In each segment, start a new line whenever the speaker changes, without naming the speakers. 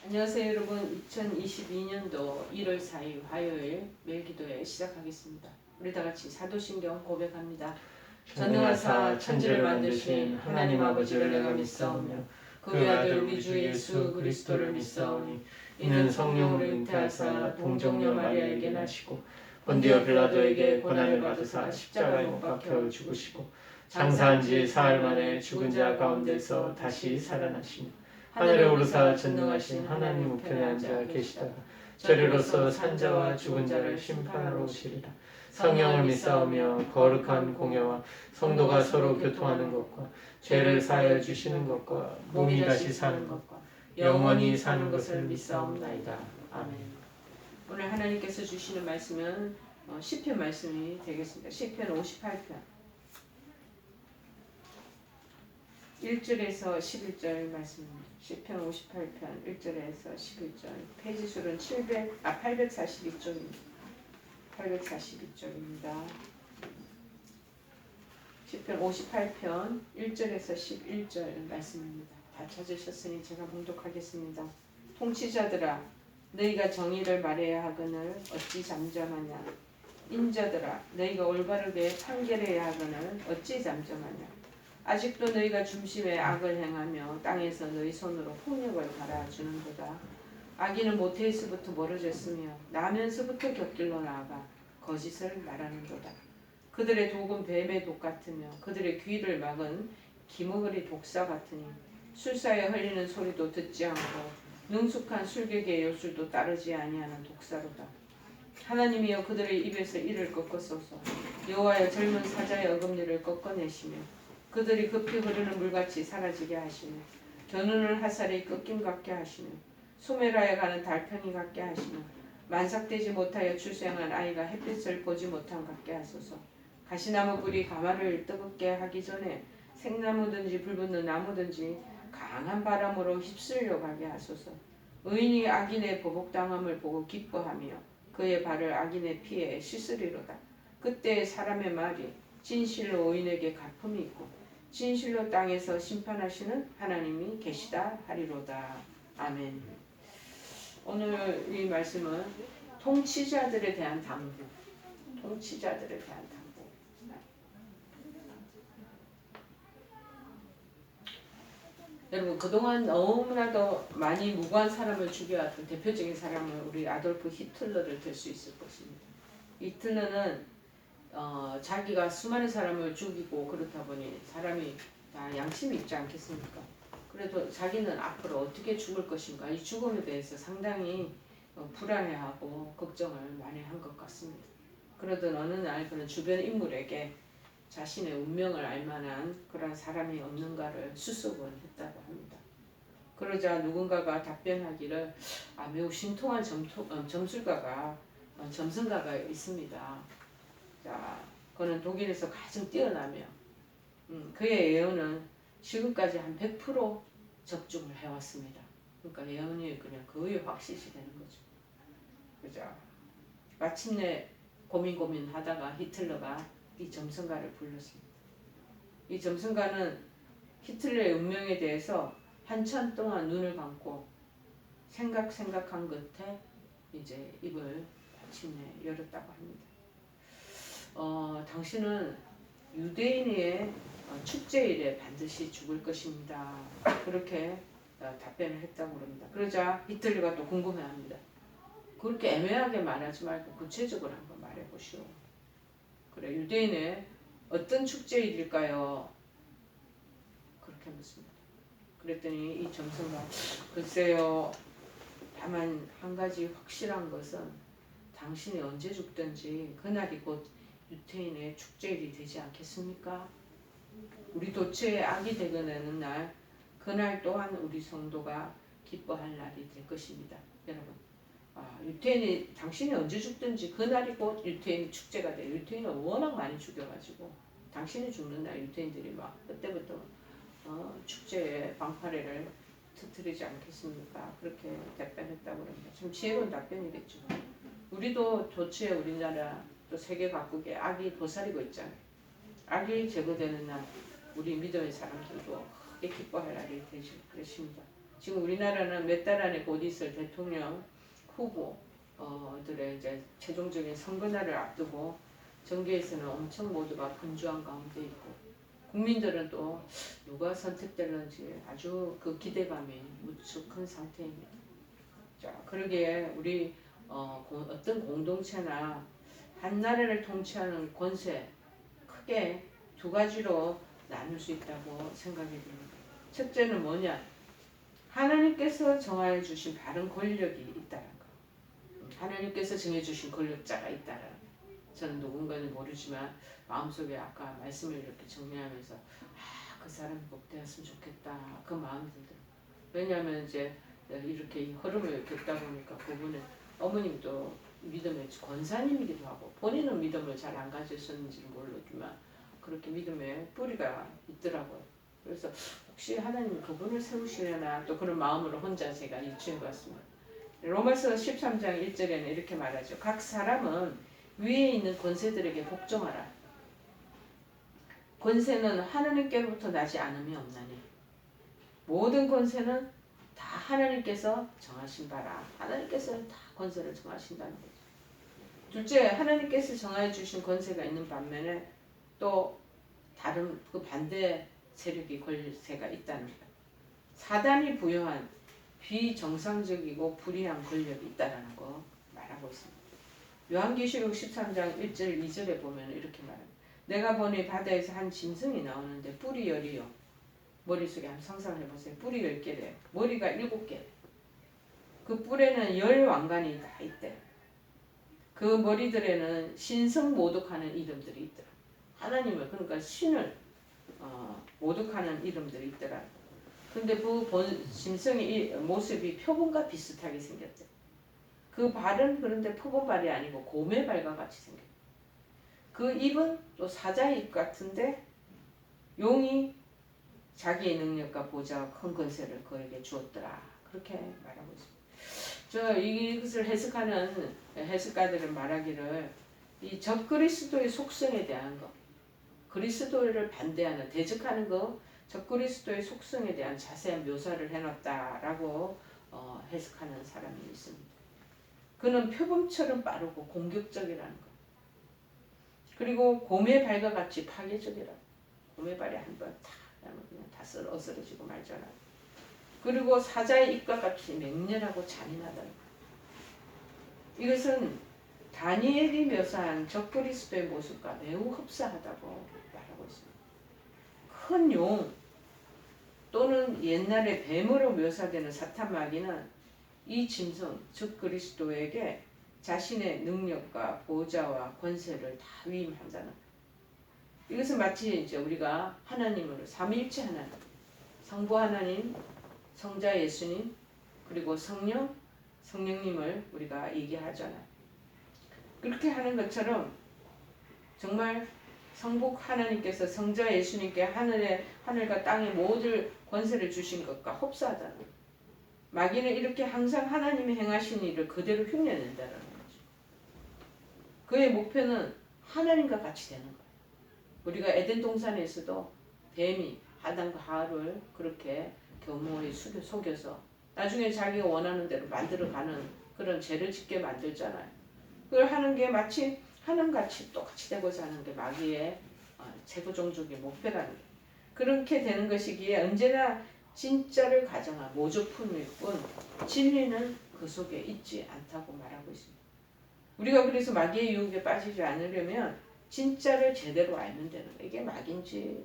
안녕하세요 여러분. 2022년도 1월 4일 화요일 매일기도회 시작하겠습니다. 우리 다같이 사도신경 고백합니다. 전능하사 천지를 만드신 하나님 아버지를 내가 믿사오며 그 아들 우리 주 예수 그리스도를 믿사오니 이는 성령으로 잉태하사 동정녀 마리아에게 나시고 본디오 빌라도에게 고난을 받으사 십자가에 못 박혀 죽으시고 장사한 지 사흘 만에 죽은 자 가운데서 다시 살아나시며 하늘에 오르사 전능하신 하나님 우편에 앉아 계시다가 저리로서 산자와 죽은 자를 심판하러 오시리라. 성령을 믿사오며 거룩한 공예와 성도가 서로 교통하는 것과 죄를 사하여 주시는 것과 몸이 다시 사는 것과 영원히 사는 것을 믿사옵나이다. 아멘. 오늘 하나님께서 주시는 말씀은 시편 말씀이 되겠습니다. 시편 58편 1절에서 11절 말씀입니다. 시편 58편 1절에서 11절. 페이지 수는 842쪽입니다. 842쪽입니다. 시편 58편 1절에서 11절 말씀입니다. 다 찾으셨으니 제가 봉독하겠습니다. 통치자들아 너희가 정의를 말해야 하거늘 어찌 잠잠하냐. 인자들아 너희가 올바르게 판결해야 하거늘 어찌 잠잠하냐. 아직도 너희가 중심에 악을 행하며 땅에서 너희 손으로 폭력을 갈아주는도다. 악인은 모태에서부터 멀어졌으며 나면서부터 곁길로 나아가 거짓을 말하는도다. 그들의 독은 뱀의 독 같으며 그들의 귀를 막은 기머거리 독사 같으니 술사에 흘리는 소리도 듣지 않고 능숙한 술객의 요술도 따르지 아니하는 독사로다. 하나님이여 그들의 입에서 이를 꺾으소서. 여호와여 젊은 사자의 어금니를 꺾어내시며 그들이 급히 흐르는 물같이 사라지게 하시며 겨누는 화살이 꺾임 같게 하시며 소멸하여 가는 달팽이 같게 하시며 만삭되지 못하여 출생한 아이가 햇빛을 보지 못함 같게 하소서. 가시나무 뿌리 가마를 뜨겁게 하기 전에 생나무든지 불붙는 나무든지 강한 바람으로 휩쓸려 가게 하소서. 의인이 악인의 보복당함을 보고 기뻐하며 그의 발을 악인의 피에 씻으리로다. 그때 사람의 말이 진실로 의인에게 갚음이 있고 진실로 땅에서 심판하시는 하나님이 계시다 하리로다. 아멘. 오늘 이 말씀은 통치자들에 대한 당부. 통치자들에 대한 당부. 여러분 그동안 너무나도 많이 무고한 사람을 죽여왔던 대표적인 사람은 우리 아돌프 히틀러를 들 수 있을 것입니다. 히틀러는 자기가 수많은 사람을 죽이고 그렇다 보니 사람이 다 양심이 있지 않겠습니까? 그래도 자기는 앞으로 어떻게 죽을 것인가 이 죽음에 대해서 상당히 불안해하고 걱정을 많이 한 것 같습니다. 그러던 어느 날 그는 주변 인물에게 자신의 운명을 알만한 그런 사람이 없는가를 수습을 했다고 합니다. 그러자 누군가가 답변하기를 매우 신통한 점술가가 점성가가 있습니다. 자, 그는 독일에서 가장 뛰어나며 그의 예언은 지금까지 한 100% 적중을 해왔습니다. 그러니까 예언이 그냥 거의 확실시 되는 거죠. 그죠? 마침내 고민하다가 히틀러가 이 점성가를 불렀습니다. 이 점성가는 히틀러의 운명에 대해서 한참 동안 눈을 감고 생각한 끝에 이제 입을 마침내 열었다고 합니다. 당신은 유대인의 축제일에 반드시 죽을 것입니다. 그렇게 답변을 했다고 합니다. 그러자 히틀러가 또 궁금해합니다. 그렇게 애매하게 말하지 말고 구체적으로 한번 말해보시오. 그래 유대인의 어떤 축제일일까요? 그렇게 묻습니다. 그랬더니 이 점성가 글쎄요. 다만 한 가지 확실한 것은 당신이 언제 죽든지 그날이 곧 유태인의 축제일이 되지 않겠습니까? 우리 도처에 악이 되어내는 날 그날 또한 우리 성도가 기뻐할 날이 될 것입니다. 여러분 유태인이 당신이 언제 죽든지 그날이 곧 유태인 축제가 돼요. 유태인은 워낙 많이 죽여가지고 당신이 죽는 날 유태인들이 막 그때부터 축제에 방파레를 터뜨리지 않겠습니까? 그렇게 답변했다고 합니다. 참 지혜로운 답변이겠죠. 우리도 도처에 우리나라 또 세계 각국에 악이 도사리고 있잖아요. 악이 제거되는 날 우리 믿음의 사람들도 크게 기뻐할 날이 되실 것입니다. 지금 우리나라는 몇 달 안에 곧 있을 대통령 후보들의 이제 최종적인 선거날을 앞두고 정계에서는 엄청 모두가 분주한 가운데 있고 국민들은 또 누가 선택될는지 아주 그 기대감이 무척 큰 상태입니다. 자, 그러기에 우리 어떤 공동체나 한 나라를 통치하는 권세 크게 두 가지로 나눌 수 있다고 생각이 듭니다. 첫째는 뭐냐? 하나님께서 정하여 주신 바른 권력이 있다는 거. 하나님께서 정해주신 권력자가 있다는 거. 저는 누군가는 모르지만 마음속에 아까 말씀을 이렇게 정리하면서 그 사람이 복되었으면 좋겠다 그 마음이 들더라고요. 왜냐하면 이제 이렇게 흐름을 겪다 보니까 그분은 어머님도 믿음의 권사님이기도 하고 본인은 믿음을 잘 안 가졌었는지는 모르지만 그렇게 믿음의 뿌리가 있더라고요. 그래서 혹시 하나님이 그분을 세우시려나 또 그런 마음으로 혼자 제가 유치해 봤습니다. 로마서 13장 1절에는 이렇게 말하죠. 각 사람은 위에 있는 권세들에게 복종하라. 권세는 하나님께로부터 나지 않음이 없나니 모든 권세는 다 하나님께서 정하신 바라. 하나님께서 다 권세를 정하신다는 거죠. 둘째, 하나님께서 정하여 주신 권세가 있는 반면에 또 다른 그 반대 세력이 권세가 있다는 거예요. 사단이 부여한 비정상적이고 불의한 권력이 있다는 거 말하고 있습니다. 요한계시록 13장 1절 2절에 보면 이렇게 말합니다. 내가 보니 바다에서 한 짐승이 나오는데 뿔이 10이요. 머릿속에 한번 상상을 해보세요. 뿔이 10개래요. 머리가 7개. 그 뿔에는 10왕관이 다 있대요. 그 머리들에는 신성 모독하는 이름들이 있더라. 하나님을 그러니까 신을 모독하는 이름들이 있더라. 근데 그 짐승의 모습이 표범과 비슷하게 생겼대. 그 발은 그런데 표범발이 아니고 곰의발과 같이 생겼대. 그 입은 또 사자의 입 같은데 용이 자기의 능력과 보좌와 큰 권세를 그에게 주었더라. 그렇게 말하고 있습니다. 이것을 해석하는 해석가들은 말하기를 이 적그리스도의 속성에 대한 것, 그리스도를 반대하는 대적하는 것, 적그리스도의 속성에 대한 자세한 묘사를 해놨다라고 해석하는 사람이 있습니다. 그는 표범처럼 빠르고 공격적이라는 것. 그리고 곰의 발과 같이 파괴적이라. 곰의 발이 한번 탁 하면 그냥 다 어스러지고 말잖아요. 그리고 사자의 입과 같이 맹렬하고 잔인하다는 것. 이것은 다니엘이 묘사한 적그리스도의 모습과 매우 흡사하다고 말하고 있습니다. 큰 용 또는 옛날에 뱀으로 묘사되는 사탄 마귀는 이 짐승 즉 그리스도에게 자신의 능력과 보좌와 권세를 다 위임한다는 것. 이것은 마치 이제 우리가 하나님으로 삼위일체 하나님, 성부 하나님, 성자 예수님, 그리고 성령님을 우리가 얘기하잖아요. 그렇게 하는 것처럼 정말 성부 하나님께서 성자 예수님께 하늘과 땅의 모든 권세를 주신 것과 흡사하다는 거예요. 마귀는 이렇게 항상 하나님이 행하신 일을 그대로 흉내낸다는 거죠. 그의 목표는 하나님과 같이 되는 거예요. 우리가 에덴 동산에서도 뱀이 아담과 하와를 그렇게 교모에 속여서 나중에 자기가 원하는 대로 만들어가는 그런 죄를 짓게 만들잖아요. 그걸 하는 게 마치 하나님같이 똑같이 되고자 하는 게 마귀의 최고 종족의 목표라는 거예요. 그렇게 되는 것이기에 언제나 진짜를 가정한 모조품일 뿐 진리는 그 속에 있지 않다고 말하고 있습니다. 우리가 그래서 마귀의 유혹에 빠지지 않으려면 진짜를 제대로 알면 되는 거예요. 이게 마귀인지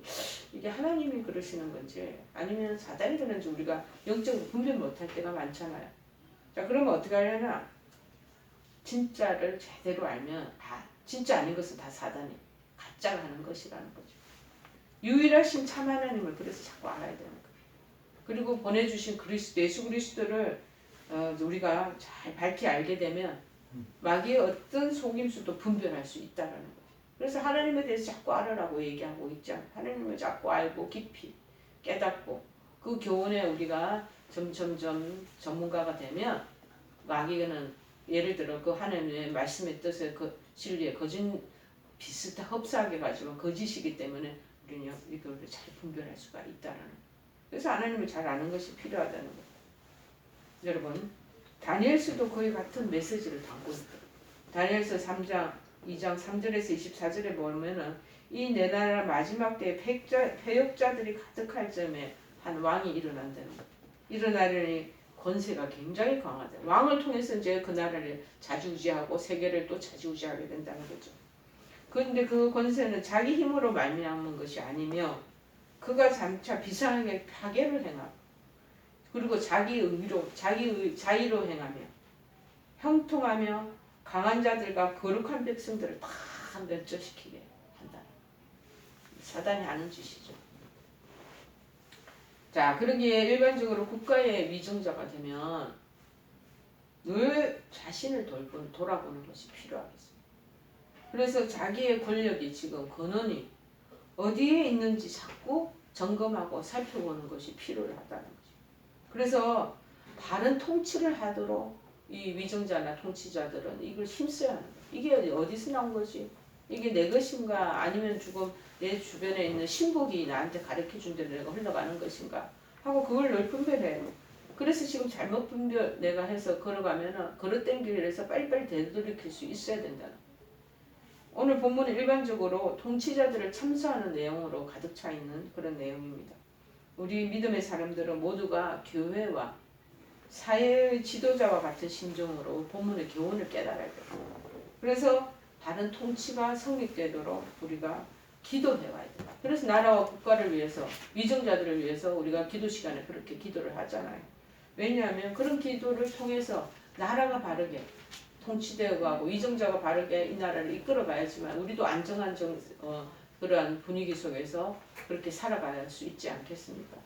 이게 하나님이 그러시는 건지 아니면 사단이 그런지 우리가 영적으로 분별 못할 때가 많잖아요. 자, 그러면 어떻게 하려나? 진짜를 제대로 알면 진짜 아닌 것은 다 사단이 가짜가 하는 것이라는 거죠. 유일하신 참 하나님을 그래서 자꾸 알아야 되는 거예요. 그리고 보내주신 예수 그리스도를 우리가 잘 밝히 알게 되면 마귀의 어떤 속임수도 분별할 수 있다는 거예요. 그래서 하나님에 대해서 자꾸 알으라고 얘기하고 있죠. 하나님을 자꾸 알고 깊이 깨닫고 그 교훈에 우리가 점점점 전문가가 되면 마귀는 예를 들어 그 하나님의 말씀의 뜻에 그 진리에 비슷하게 흡사하게 가지고 거짓이기 때문에 우리는 이걸 잘 분별할 수가 있다는 거예요. 그래서 하나님을 잘 아는 것이 필요하다는 거예요. 여러분 다니엘서도 거의 같은 메시지를 담고 있다. 다니엘서 3장 2장 3절에서 24절에 보면은 이 내 나라 마지막 때에 패역자들이 가득할 점에 한 왕이 일어난다는 거. 일어나려니 권세가 굉장히 강하다. 왕을 통해서 이제 그 나라를 좌지우지하고 세계를 또 좌지우지하게 된다는 거죠. 그런데 그 권세는 자기 힘으로 말미암은 것이 아니며 그가 장차 비상하게 파괴를 행하고 그리고 자기 의로 자의로 행하며 형통하며 강한 자들과 거룩한 백성들을 다 멸절시키게 한다. 사단이 하는 짓이죠. 자, 그러기에 일반적으로 국가의 위정자가 되면 늘 자신을 돌아보는 것이 필요하겠습니다. 그래서 자기의 권력이 지금 근원이 어디에 있는지 자꾸 점검하고 살펴보는 것이 필요하다는 거죠. 그래서 바른 통치를 하도록 이 위정자나 통치자들은 이걸 힘써야 하는 거예요. 이게 어디서 나온 거지? 이게 내 것인가? 아니면 지금 내 주변에 있는 신복이 나한테 가르쳐준 대로 내가 흘러가는 것인가? 하고 그걸 늘 분별해요. 그래서 지금 잘못 분별 내가 해서 걸어가면은 걸어댄 길에서 빨리빨리 되돌이킬 수 있어야 된다는 거예요. 오늘 본문은 일반적으로 통치자들을 참수하는 내용으로 가득 차 있는 그런 내용입니다. 우리 믿음의 사람들은 모두가 교회와 사회의 지도자와 같은 심정으로 본문의 교훈을 깨달아야 돼요. 그래서 바른 통치가 성립되도록 우리가 기도해와야 된다. 그래서 나라와 국가를 위해서 위정자들을 위해서 우리가 기도 시간에 그렇게 기도를 하잖아요. 왜냐하면 그런 기도를 통해서 나라가 바르게 통치되어 가고 위정자가 바르게 이 나라를 이끌어 가야지만 우리도 안정한 그러한 분위기 속에서 그렇게 살아갈 수 있지 않겠습니까?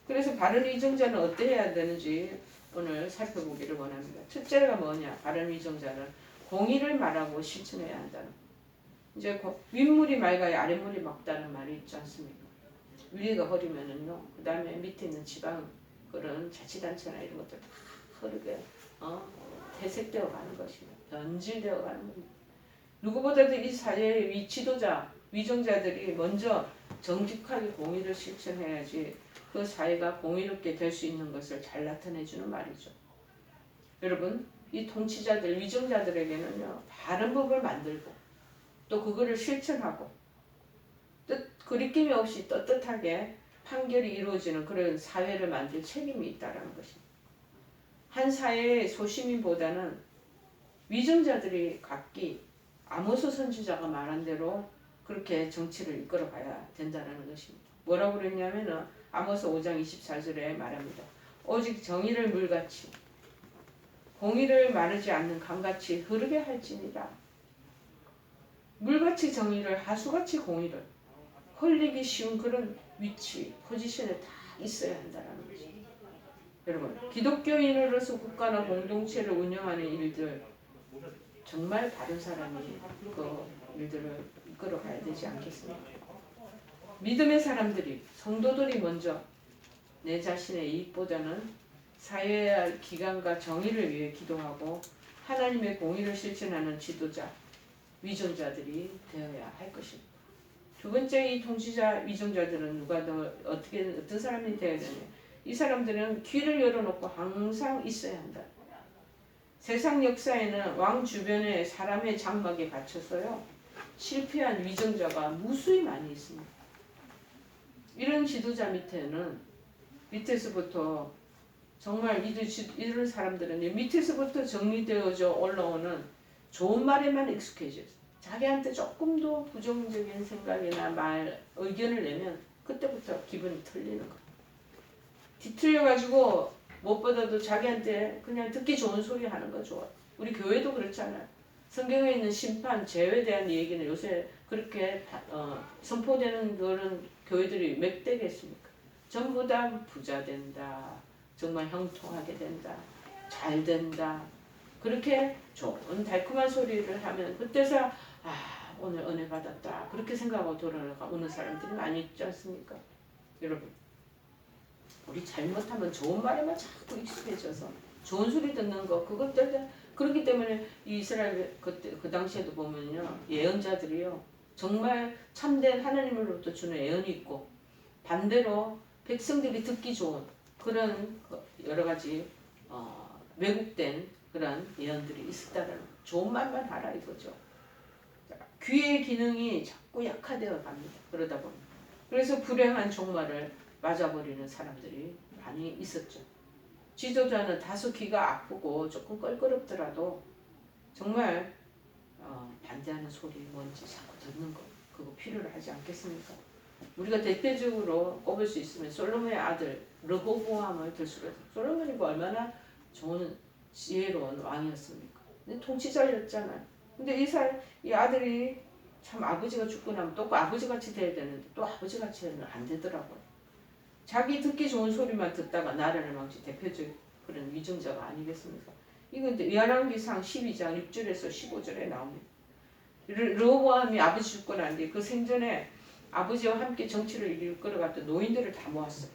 그래서 바른 위정자는 어때야 되는지 오늘 살펴보기를 원합니다. 첫째가 뭐냐? 바른 위정자는 공의를 말하고 실천해야 한다는 거. 이제 윗물이 맑아야 아랫물이 맑다는 말이 있지 않습니까? 위가 흐리면은요, 그 다음에 밑에 있는 지방 그런 자치단체나 이런 것들 다 흐르게 퇴색되어 가는 것입니다. 변질되어 가는 겁니다. 누구보다도 이 사회의 위 지도자, 위정자들이 먼저 정직하게 공의를 실천해야지 그 사회가 공의롭게 될 수 있는 것을 잘 나타내주는 말이죠. 여러분, 이 통치자들, 위정자들에게는요, 바른 법을 만들고 또 그거를 실천하고 거리낌이 없이 떳떳하게 판결이 이루어지는 그런 사회를 만들 책임이 있다는 것입니다. 한 사회의 소시민보다는 위정자들이 각기 아모스 선지자가 말한 대로 그렇게 정치를 이끌어가야 된다는 것입니다. 뭐라고 그랬냐면은 아모스 5장 24절에 말합니다. 오직 정의를 물같이 공의를 마르지 않는 강같이 흐르게 할지니라. 물같이 정의를 하수같이 공의를 흘리기 쉬운 그런 위치, 포지션에 다 있어야 한다는 거죠. 여러분, 기독교인으로서 국가나 공동체를 운영하는 일들 정말 다른 사람이 그 일들을 이끌어 가야 되지 않겠습니까? 믿음의 사람들이, 성도들이 먼저 내 자신의 이익보다는 사회의 기관과 정의를 위해 기도하고 하나님의 공의를 실천하는 지도자, 위정자들이 되어야 할 것입니다. 두 번째, 이 통치자, 위정자들은 누가 더 어떤 사람이 되어야 되냐? 이 사람들은 귀를 열어놓고 항상 있어야 한다. 세상 역사에는 왕 주변에 사람의 장막에 갇혀서요 실패한 위정자가 무수히 많이 있습니다. 이런 지도자 밑에서부터 정말 이런 사람들은 밑에서부터 정리되어져 올라오는 좋은 말에만 익숙해져요. 자기한테 조금도 부정적인 생각이나 의견을 내면 그때부터 기분이 틀리는 거예요. 뒤틀려가지고 무엇보다도 자기한테 그냥 듣기 좋은 소리 하는 거 좋아. 우리 교회도 그렇잖아요. 성경에 있는 심판, 죄에 대한 얘기는 요새 그렇게 선포되는 그런 교회들이 몇 대겠습니까? 전부 다 부자 된다. 정말 형통하게 된다. 잘 된다. 그렇게 좋은 달콤한 소리를 하면 그때서 오늘 은혜 받았다. 그렇게 생각하고 돌아오는 사람들이 많이 있지 않습니까? 여러분, 우리 잘못하면 좋은 말에만 자꾸 익숙해져서 좋은 소리 듣는 거 그것들 그렇기 때문에 이스라엘 그 당시에도 보면요 예언자들이요 정말 참된 하나님으로부터 주는 예언이 있고 반대로 백성들이 듣기 좋은 그런 여러 가지 왜곡된 그런 예언들이 있었다는 좋은 말만 하라 이거죠. 귀의 기능이 자꾸 약화되어 갑니다. 그러다 보면 그래서 불행한 종말을 맞아버리는 사람들이 많이 있었죠. 지도자는 다소 귀가 아프고 조금 껄끄럽더라도 정말 반대하는 소리 뭔지 자꾸 듣는 거 그거 필요로 하지 않겠습니까? 우리가 대표적으로 꼽을 수 있으면 솔로몬의 아들 르호보암을 들 수가 있어요. 솔로몬이 얼마나 좋은 지혜로운 왕이었습니까? 근데 통치자였잖아요. 근데 이 아들이 참 아버지가 죽고 나면 또 아버지같이 돼야 되는데 또 아버지같이는 안 되더라고요. 자기 듣기 좋은 소리만 듣다가 나라를 망치 대표적 그런 위증자가 아니겠습니까? 이건 열왕기상 12장 6절에서 15절에 나옵니다. 르호보암이 아버지 죽고 난 뒤 그 생전에 아버지와 함께 정치를 이끌어갔던 노인들을 다 모았어요.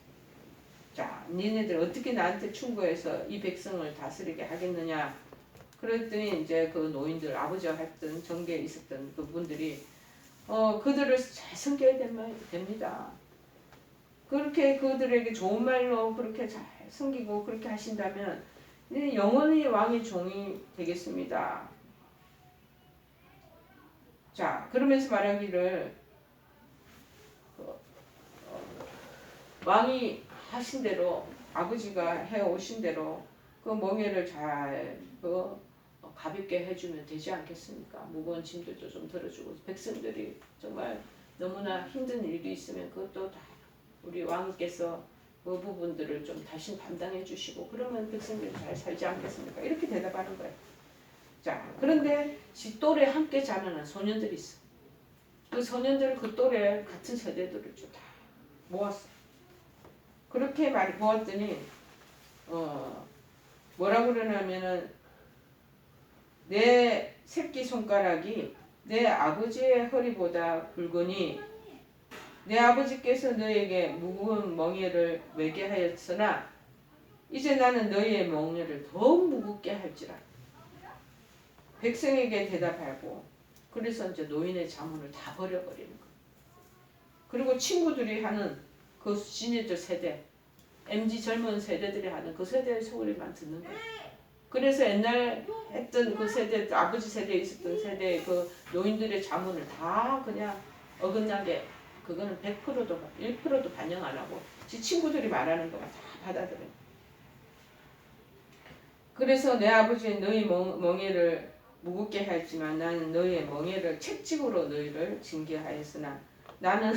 자, 니네들 어떻게 나한테 충고해서 이 백성을 다스리게 하겠느냐? 그랬더니 이제 그 노인들 아버지와 했던 정계에 있었던 그분들이 그들을 잘 섬겨야 됩니다. 그렇게 그들에게 좋은 말로 그렇게 잘 섬기고 그렇게 하신다면 영원히 왕의 종이 되겠습니다. 자, 그러면서 말하기를 왕이 하신 대로 아버지가 해오신 대로 그 멍에를 잘 가볍게 해주면 되지 않겠습니까? 무거운 짐들도 좀 들어주고 백성들이 정말 너무나 힘든 일이 있으면 그것도 다 우리 왕께서 그 부분들을 좀 다시 담당해 주시고 그러면 백성들이 잘 살지 않겠습니까? 이렇게 대답하는 거예요. 자, 그런데 지 또래 함께 자라는 소년들이 있어. 그 소년들 그 또래 같은 세대들을 좀 다 모았어. 그렇게 모았더니 뭐라고 그러냐면은 내 새끼 손가락이 내 아버지의 허리보다 굵으니 내 아버지께서 너에게 무거운 멍에를 매게 하였으나 이제 나는 너희의 멍에를 더욱 무겁게 할지라. 백성에게 대답하고 그래서 이제 노인의 자문을 다 버려버리는 거예요. 그리고 친구들이 하는 그 시니어 세대, MZ 젊은 세대들이 하는 그 세대의 소리만 듣는 거예요. 그래서 옛날 했던 그 세대, 아버지 세대에 있었던 세대의 그 노인들의 자문을 다 그냥 어긋나게 그거는 100%도 1%도 반영 안 하고 지 친구들이 말하는 것만 다 받아들여요. 그래서 내 아버지는 너희 멍에를 무겁게 하였지만 나는 너희의 멍에를 채찍으로 너희를 징계하였으나 나는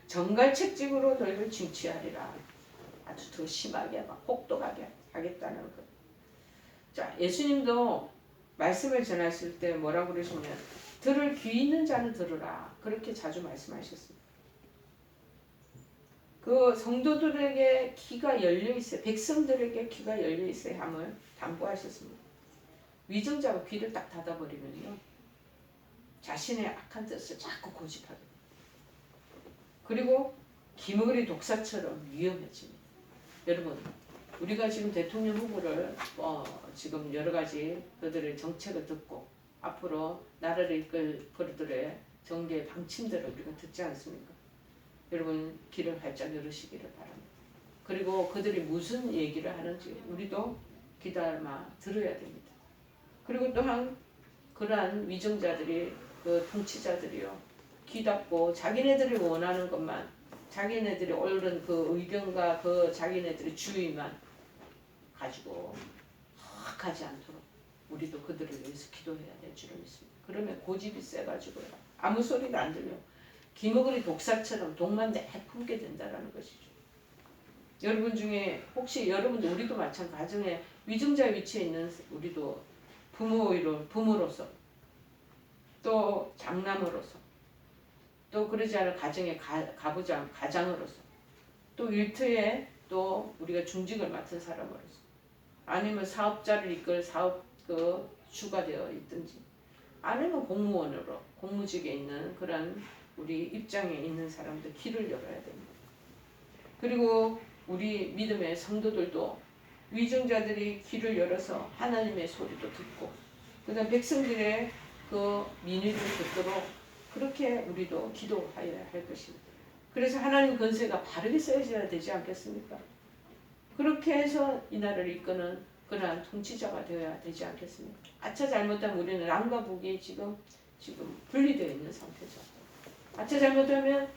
정갈 채찍으로 너희를 징치하리라. 아주 더 심하게 막 혹독하게 하겠다는 것. 자, 예수님도 말씀을 전하실 때 뭐라고 그러시면 들을 귀 있는 자는 들으라. 그렇게 자주 말씀하셨습니다. 그 성도들에게 귀가 열려 있어요. 백성들에게 귀가 열려 있어야 함을 당부하셨습니다. 위증자가 귀를 딱 닫아버리면요. 자신의 악한 뜻을 자꾸 고집하게 돼요. 그리고 기머리 독사처럼 위험해집니다. 여러분, 우리가 지금 대통령 후보를 지금 여러 가지 그들의 정책을 듣고 앞으로 나라를 이끌 그들의 정계의 방침들을 우리가 듣지 않습니까? 여러분 귀를 활짝 열으시기를 바랍니다. 그리고 그들이 무슨 얘기를 하는지 우리도 귀담아 들어야 됩니다. 그리고 또한 그러한 위정자들이 그 통치자들이요 귀 닫고 자기네들이 원하는 것만 자기네들이 옳은 그 의견과 그 자기네들의 주의만 가지고 허악하지 않도록 우리도 그들을 위해서 기도해야 될 줄을 믿습니다. 그러면 고집이 세가지고요 아무 소리도 안 들려 기머거리 독사처럼 독만 내뿜게 된다라는 것이죠. 여러분 중에 혹시 여러분도 우리도 마찬가지 가정에 위증자의 위치에 있는 우리도 부모로서 또 장남으로서 또 그러지 않은 가정의 가장으로서 또 일터에 또 우리가 중직을 맡은 사람으로서 아니면 사업자를 이끌 사업 그 주가 되어 있든지 아니면 공무원으로 공무직에 있는 그런 우리 입장에 있는 사람들 귀를 열어야 됩니다. 그리고 우리 믿음의 성도들도 위증자들이 귀를 열어서 하나님의 소리도 듣고 그다음 백성들의 그 민의를 듣도록 그렇게 우리도 기도하여야 할 것입니다. 그래서 하나님 권세가 바르게 쓰여져야 되지 않겠습니까? 그렇게 해서 이 나라를 이끄는 그러한 통치자가 되어야 되지 않겠습니까? 아차 잘못하면 우리는 남과 북이 지금 분리되어 있는 상태죠. 아차 잘못하면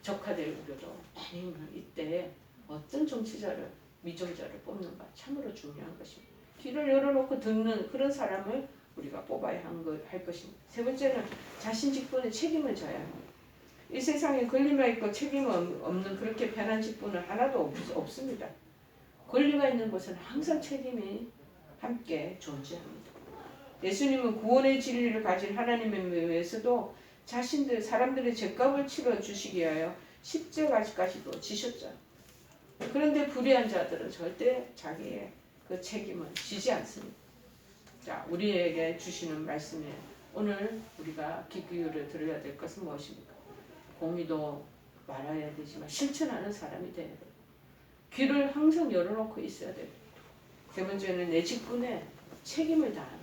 적화될 우려도 많이 있는 이때 어떤 정치자를 미정자를 뽑는가 참으로 중요한 것입니다. 귀를 열어놓고 듣는 그런 사람을 우리가 뽑아야 할 것입니다. 세 번째는 자신 직분에 책임을 져야 합니다. 이 세상에 권리만 있고 책임 없는 그렇게 편한 직분은 하나도 없습니다. 권리가 있는 곳은 항상 책임이 함께 존재합니다. 예수님은 구원의 진리를 가진 하나님의 위해서도 사람들의 죄값을 치러 주시기 위하여 십자가까지도 지셨죠. 그런데 불의한 자들은 절대 자기의 그 책임을 지지 않습니다. 자, 우리에게 주시는 말씀에 오늘 우리가 귀 기울여 들어야 될 것은 무엇입니까? 공의도 말아야 되지만 실천하는 사람이 돼야 돼요. 귀를 항상 열어놓고 있어야 돼요. 세 번째는 내 직분에 책임을 다하는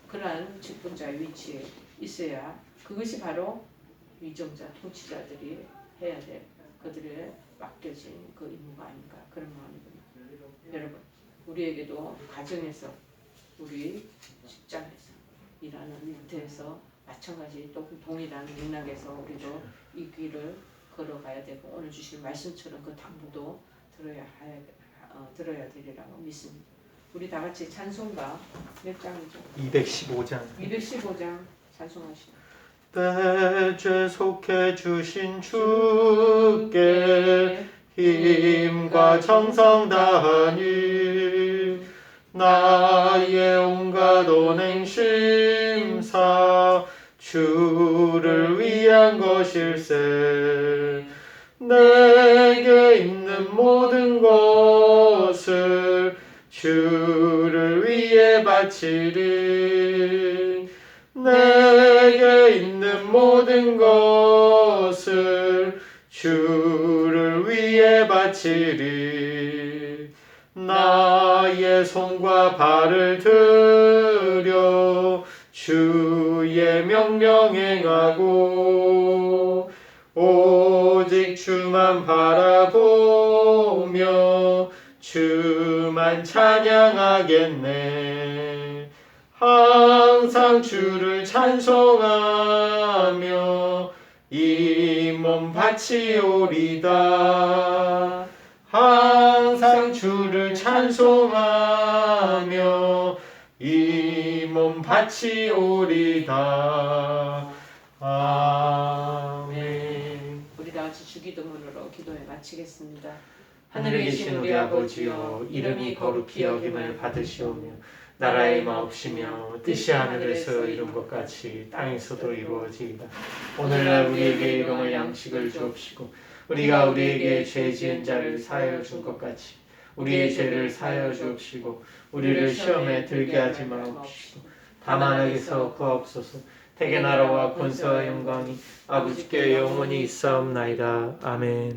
그러한 직분자의 위치에 있어야 그것이 바로 위정자, 통치자들이 해야 될 그들의 맡겨진 그 임무가 아닌가 그런 마음이군요. 여러분, 우리에게도 가정에서 우리 직장에서 일하는 일터에서 마찬가지 또 동일한 맥락에서 우리도 이 길을 걸어가야 되고 오늘 주신 말씀처럼 그 당부도 들어야 되리라고 믿습니다. 우리 다 같이 찬송가 몇 장이죠?
215장.
215장 찬송하시죠.
내 죄 속해 주신 주께 힘과 정성 다하니 나의 온갖 온행심사 주를 위한 것일세. 내게 있는 모든 것을 주를 위해 바치리. 내게 있는 모든 것을 주를 위해 바치리. 나의 손과 발을 들여 주의 명령 행하고 오직 주만 바라보며 주만 찬양하겠네. 항상 주를 찬송하며 이 몸 바치오리다. 항상 주를 찬송하며 이 몸 바치오리다. 아멘.
우리 다 같이 주기도문으로 기도해 마치겠습니다.
하늘에 계신 우리 아버지여, 이름이 거룩히 여김을 받으시오며 나라의 마옵시며 뜻이 하늘에서 이룬 것 같이 땅에서도 이루어지이다. 오늘날 우리에게 일용할 양식을 주옵시고 우리가 우리에게 죄 지은 자를 사하여 준 것 같이 우리의 죄를 사하여 주옵시고 우리를 시험에 들게 하지 마옵시고 다만 악에서 구하옵소서. 대개 나라와 권세와 영광이 아버지께 영원히 있사옵나이다. 아멘.